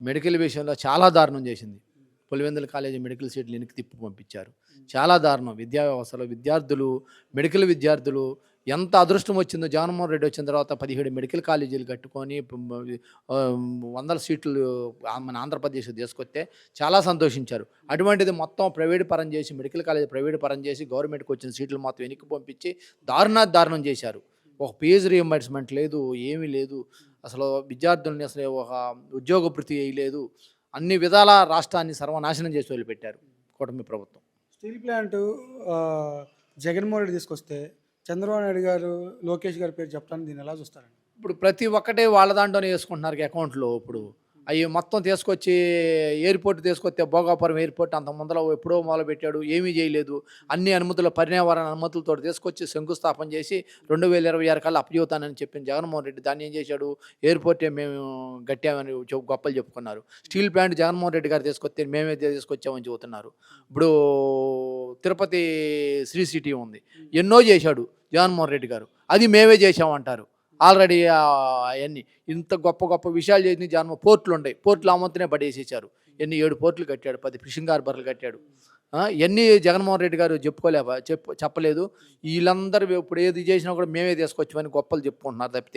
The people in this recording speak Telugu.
మెడికల్ విషయంలో చాలా దారుణం చేసింది. పులివెందుల కాలేజీ మెడికల్ సీట్లు వెనక్కి తిప్పి పంపించారు. చాలా దారుణం. విద్యా వ్యవస్థలో విద్యార్థులు, మెడికల్ విద్యార్థులు ఎంత అదృష్టం వచ్చిందో జగన్మోహన్ రెడ్డి వచ్చిన తర్వాత 17 మెడికల్ కాలేజీలు కట్టుకొని వందల సీట్లు మన ఆంధ్రప్రదేశ్‌కి తీసుకొస్తే చాలా సంతోషించారు. అటువంటిది మొత్తం ప్రైవేట్ పరం చేసి మెడికల్ కాలేజ్ ప్రైవేట్ పరం చేసి గవర్నమెంట్‌కి వచ్చిన సీట్లు మొత్తం వెనక్కి పంపించి దారుణాతి దారుణం చేశారు. ఒక ఫీజ్ రీయింబర్స్‌మెంట్ లేదు. ఏమీ లేదు. అసలు విద్యార్థుల్ని అసలు ఒక ఉద్యోగ భృతి ఎయలేదు. అన్ని విధాలా రాష్ట్రాన్ని సర్వనాశనం చేసి వదిలిపెట్టారు కూటమి ప్రభుత్వం. స్టీల్ ప్లాంటు ఆహ్, జగన్మోహన్ రెడ్డి తీసుకొస్తే చంద్రబాబు నాయుడు గారు, లోకేష్ గారి పేరు చెప్పడానికి దీన్ని ఎలా చూస్తారండి? ఇప్పుడు ప్రతి ఒక్కటి వాళ్ళ దాంట్లోనే యేసుకుంటున్నారు అకౌంట్‌లో ఇప్పుడు. అయి మొత్తం తీసుకొచ్చి ఎయిర్‌పోర్ట్ తీసుకొస్తే భోగాపురం ఎయిర్‌పోర్ట్ అంత ముందల ఎప్పుడో మొదలుపెట్టాడు. ఏమీ చేయలేదు. అన్ని అనుమతులు పర్యావరణ అనుమతులతోటి తీసుకొచ్చి శంకుస్థాపన చేసి 2026 కల్లా అప్పజెబుతానని చెప్పిన జగన్మోహన్ రెడ్డి దాన్ని ఏం చేశాడు? ఎయిర్‌పోర్టే మేము కట్టామని గొప్పలు చెప్పుకున్నారు. స్టీల్ ప్లాంట్ జగన్మోహన్ రెడ్డి గారు తీసుకొస్తే మేమే తీసుకొచ్చామని చెబుతున్నారు. ఇప్పుడు తిరుపతి శ్రీ సిటీ ఉంది. ఎన్నో చేశాడు జగన్మోహన్ రెడ్డి గారు. అది మేమే చేశామంటారు. ఆల్రెడీ అయన్నీ ఇంత గొప్ప గొప్ప విషయాలు చేసిన పోర్టులుండయి. పోర్టులు అమ్మతనే పడేసేశారు. 7 పోర్టులు కట్టాడు. 10 ఫిషింగ్ హార్బర్‌లు కట్టాడు. ఇయన్నీ జగన్మోహన్ రెడ్డి గారు చెప్పలేదు. ఈళ్ళందరూ ఇప్పుడు ఏది చేసినా కూడా మేమే తీసుకొచ్చామని గొప్పలు చెప్పుకుంటున్నారు తప్పితే